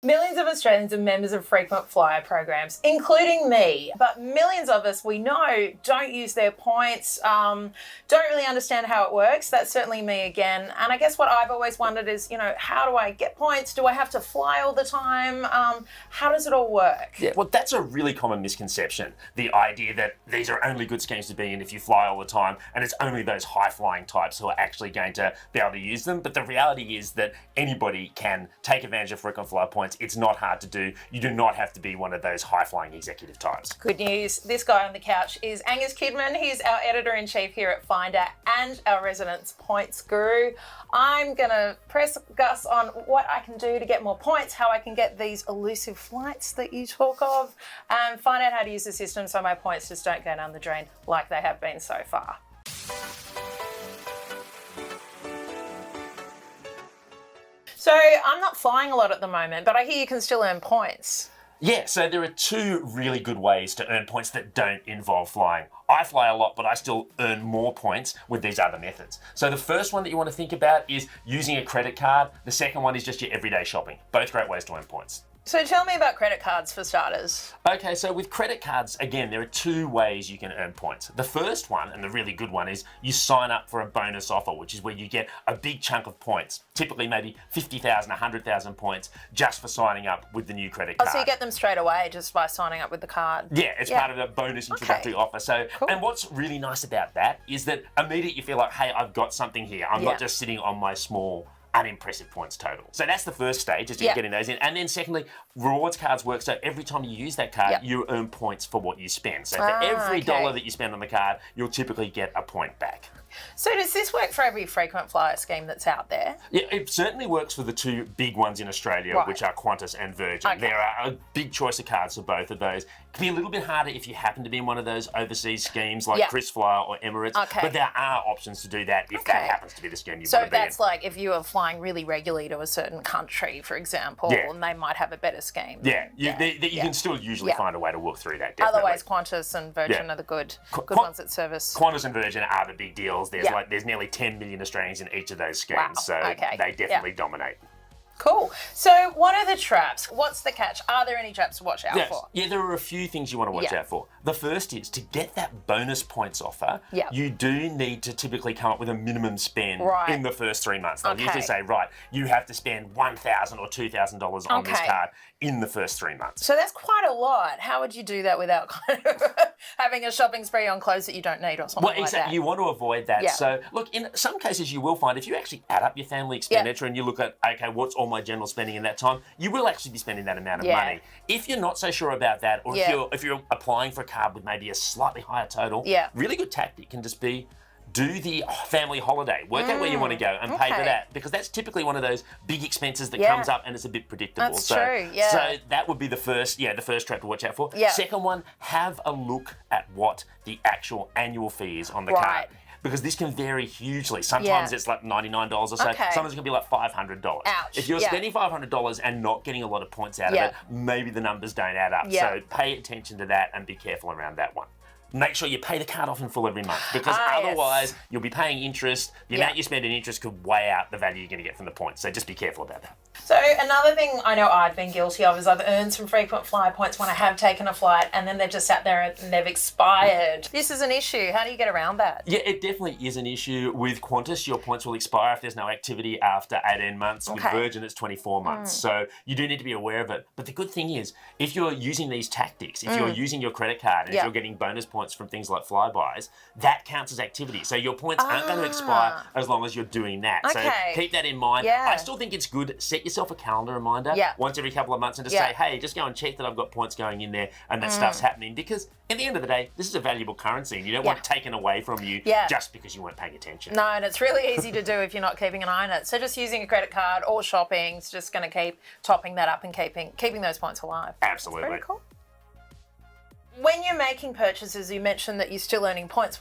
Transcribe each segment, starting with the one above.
Millions of Australians are members of frequent flyer programs, including me. But millions of us, we know, don't use their points, don't really understand how it works. That's certainly me again. And I guess what I've always wondered is, how do I get points? Do I have to fly all the time? How does it all work? Yeah, well, that's a really common misconception. The idea that these are only good schemes to be in if you fly all the time, and it's only those high-flying types who are actually going to be able to use them. But the reality is that anybody can take advantage of frequent flyer points. It's not hard to do. You do not have to be one of those high-flying executive types. Good news. This guy on the couch is Angus Kidman. He's our editor-in-chief here at Finder and our residence points guru. I'm going to press Gus on what I can do to get more points, how I can get these elusive flights that you talk of, and find out how to use the system so my points just don't go down the drain like they have been so far. So I'm not flying a lot at the moment, but I hear you can still earn points. Yeah, so there are two really good ways to earn points that don't involve flying. I fly a lot, but I still earn more points with these other methods. So the first one that you want to think about is using a credit card. The second one is just your everyday shopping. Both great ways to earn points. So tell me about credit cards for starters. Okay, so with credit cards, again, there are two ways you can earn points. The first one, and the really good one, is you sign up for a bonus offer, which is where you get a big chunk of points, typically maybe 50,000, 100,000 points, just for signing up with the new credit card. Oh, so you get them straight away just by signing up with the card? Yeah, it's part of the bonus introductory offer. So, cool. And what's really nice about that is that immediately you feel like, hey, I've got something here. I'm not just sitting on my small unimpressive points total. So that's the first stage, is getting those in. And then secondly, rewards cards work. So every time you use that card, you earn points for what you spend. So for every dollar that you spend on the card, you'll typically get a point back. So does this work for every frequent flyer scheme that's out there? Yeah, it certainly works for the two big ones in Australia, which are Qantas and Virgin. Okay. There are a big choice of cards for both of those. It can be a little bit harder if you happen to be in one of those overseas schemes like KrisFlyer or Emirates, but there are options to do that if that happens to be the scheme you want to be in. So that's like if you are flying really regularly to a certain country, for example, and they might have a better scheme. You can still usually find a way to work through that, definitely. Otherwise, Qantas and Virgin are the good ones that service. Qantas and Virgin are the big deals. There's nearly 10 million Australians in each of those schemes, so they definitely dominate. Cool. So what are the traps? What's the catch? Are there any traps to watch out for? Yeah, there are a few things you want to watch out for. The first is to get that bonus points offer, you do need to typically come up with a minimum spend in the first 3 months. They'll usually say, right, you have to spend $1,000 or $2,000 on this card in the first 3 months. So that's quite a lot. How would you do that without kind of having a shopping spree on clothes that you don't need or something like that? You want to avoid that. So, look, in some cases you will find if you actually add up your family expenditure and you look at, okay, what's all my general spending in that time, you will actually be spending that amount of money. If you're not so sure about that, or if you're applying for a card with maybe a slightly higher total, really good tactic can just be do the family holiday. Work out where you want to go and pay for that, because that's typically one of those big expenses that comes up and it's a bit predictable. That's true, yeah. So that would be the first trap to watch out for. Second one, have a look at what the actual annual fee is on the card. Because this can vary hugely. Sometimes it's like $99 or so. Sometimes it can be like $500. Ouch. If you're spending $500 and not getting a lot of points out of it, maybe the numbers don't add up. So pay attention to that and be careful around that one. Make sure you pay the card off in full every month, because otherwise you'll be paying interest. The amount you spend in interest could weigh out the value you're going to get from the points. So just be careful about that. So another thing I know I've been guilty of is I've earned some frequent flyer points when I have taken a flight, and then they've just sat there and they've expired. This is an issue. How do you get around that? Yeah, it definitely is an issue. With Qantas, your points will expire if there's no activity after 18 months. With Virgin, it's 24 months. So you do need to be aware of it. But the good thing is, if you're using these tactics, if you're using your credit card, and if you're getting bonus points from things like flybys, that counts as activity. So your points aren't going to expire as long as you're doing that. So keep that in mind. I still think it's good. Set yourself a calendar reminder once every couple of months and just say, hey, just go and check that I've got points going in there and that stuff's happening, because at the end of the day, this is a valuable currency and you don't want it taken away from you just because you weren't paying attention. No, and it's really easy to do if you're not keeping an eye on it. So just using a credit card or shopping is just going to keep topping that up and keeping those points alive. Absolutely. That's pretty cool. When you're making purchases, you mentioned that you're still earning points.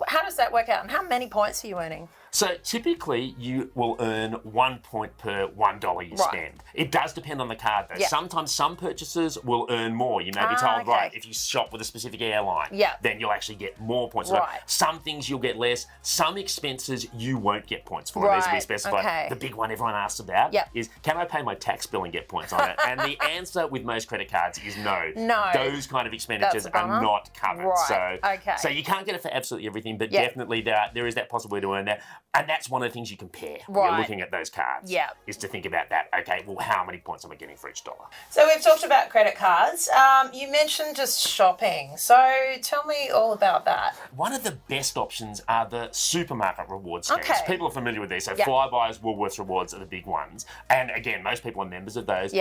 How does that work out, and how many points are you earning? So typically you will earn 1 point per $1 you spend. It does depend on the card though. Yeah. Sometimes some purchases will earn more. You may be told, right, if you shop with a specific airline, then you'll actually get more points. Right. Some things you'll get less. Some expenses you won't get points for. These will be specified. Okay. The big one everyone asks about is, can I pay my tax bill and get points on it? And the answer with most credit cards is no. No. Those kind of expenditures are not covered. Right. So you can't get it for absolutely everything, but definitely there is that possibility to earn that. And that's one of the things you compare when you're looking at those cards. Is to think about that. Okay, well, how many points am I getting for each dollar? So we've talked about credit cards. You mentioned just shopping. So tell me all about that. One of the best options are the supermarket rewards schemes. Okay. People are familiar with these. So Flybuys, Woolworths rewards are the big ones. And again, most people are members of those.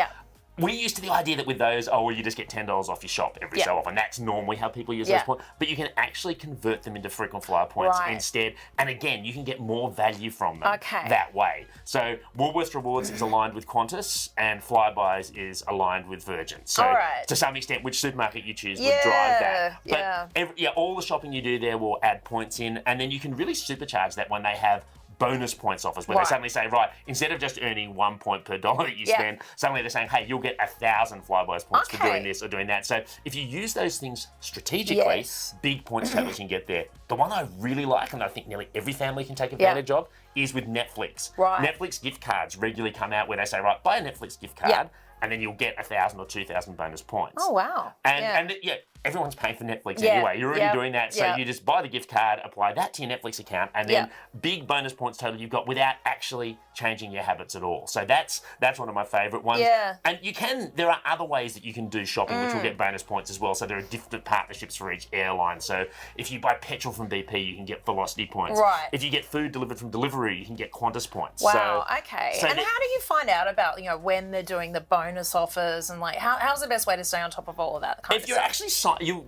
We're used to the idea that with those, well, you just get $10 off your shop every so often. That's normally how people use those points. But you can actually convert them into frequent flyer points instead. And again, you can get more value from them that way. So Woolworths Rewards is aligned with Qantas and Flybuys is aligned with Virgin. So to some extent, which supermarket you choose would drive that. But all the shopping you do there will add points in. And then you can really supercharge that when they have bonus points offers where they suddenly say, right, instead of just earning 1 point per dollar that you spend, suddenly they're saying, hey, you'll get 1,000 Flybuys points for doing this or doing that. So if you use those things strategically, big points totals you can get there. The one I really like, and I think nearly every family can take advantage of, is with Netflix. Netflix gift cards regularly come out where they say, right, buy a Netflix gift card, and then you'll get 1,000 or 2,000 bonus points. Oh, wow. And everyone's paying for Netflix anyway. You're already doing that. So you just buy the gift card, apply that to your Netflix account, and then big bonus points total you've got without actually changing your habits at all. So that's one of my favourite ones. And there are other ways that you can do shopping which will get bonus points as well. So there are different partnerships for each airline. So if you buy petrol from BP, you can get Velocity points. If you get food delivered from Deliveroo, you can get Qantas points. Wow, okay. So and how do you find out about, when they're doing the bonus offers and how's the best way to stay on top of all of that kind of you're stuff? actually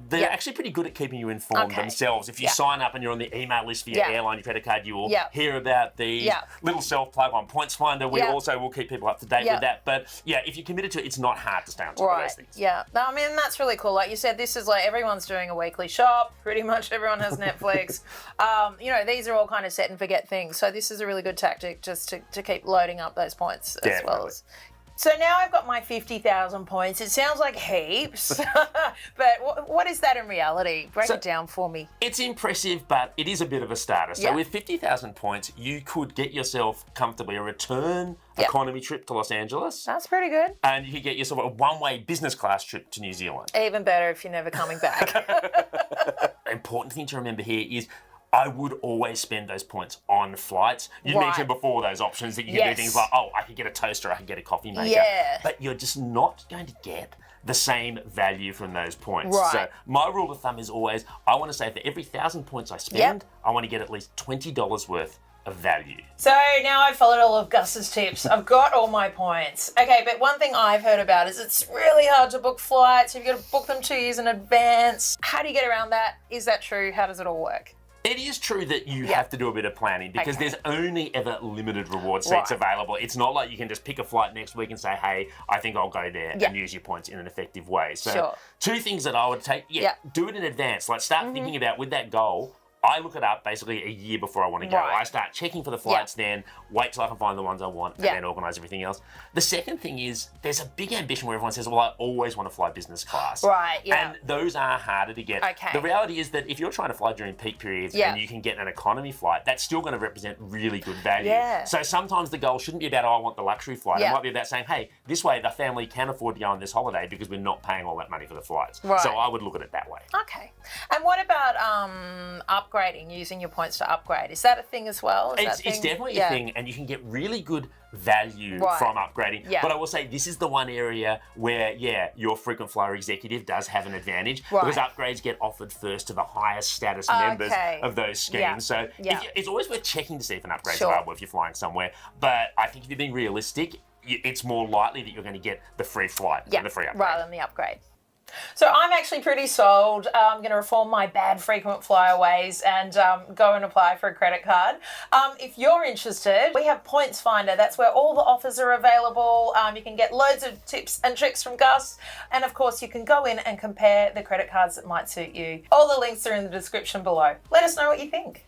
they're actually pretty good at keeping you informed themselves. If you sign up and you're on the email list for your airline, your credit card, you will hear about the little self-plug on Points Finder. We also will keep people up to date with that. But if you're committed to it, it's not hard to stay on top of those things. No, I mean, that's really cool. Like you said, this is everyone's doing a weekly shop. Pretty much everyone has Netflix. These are all kind of set and forget things. So this is a really good tactic just to keep loading up those points as well as... So now I've got my 50,000 points. It sounds like heaps, but what is that in reality? Break it down for me. It's impressive, but it is a bit of a starter. So with 50,000 points, you could get yourself comfortably a return economy trip to Los Angeles. That's pretty good. And you could get yourself a one-way business class trip to New Zealand. Even better if you're never coming back. Important thing to remember here is I would always spend those points on flights. You mentioned before those options that you can do things like, I could get a toaster, I could get a coffee maker. But you're just not going to get the same value from those points. So my rule of thumb is always, I want to say for every 1,000 points I spend, I want to get at least $20 worth of value. So now I've followed all of Gus's tips. I've got all my points. Okay, but one thing I've heard about is it's really hard to book flights. You've got to book them 2 years in advance. How do you get around that? Is that true? How does it all work? It is true that you have to do a bit of planning because there's only ever limited reward seats available. It's not like you can just pick a flight next week and say, hey, I think I'll go there and use your points in an effective way. So two things that I would take, do it in advance. Like start thinking about with that goal, I look it up basically a year before I want to go. I start checking for the flights then, wait till I can find the ones I want, and then organise everything else. The second thing is there's a big ambition where everyone says, well, I always want to fly business class. And those are harder to get. The reality is that if you're trying to fly during peak periods and you can get an economy flight, that's still going to represent really good value. So sometimes the goal shouldn't be about, I want the luxury flight. It might be about saying, hey, this way the family can afford to go on this holiday because we're not paying all that money for the flights. So I would look at it that way. Okay. And what about upgrading? Using your points to upgrade. Is that a thing as well? It's definitely a thing, and you can get really good value from upgrading. But I will say this is the one area where, your frequent flyer executive does have an advantage because upgrades get offered first to the highest status members of those schemes. So it's always worth checking to see if an upgrade's available if you're flying somewhere. But I think if you're being realistic, it's more likely that you're going to get the free flight than the free upgrade. Rather than the upgrade. So I'm actually pretty sold. I'm going to reform my bad frequent flyer ways and go and apply for a credit card. If you're interested, we have Points Finder. That's where all the offers are available. You can get loads of tips and tricks from Gus. And of course, you can go in and compare the credit cards that might suit you. All the links are in the description below. Let us know what you think.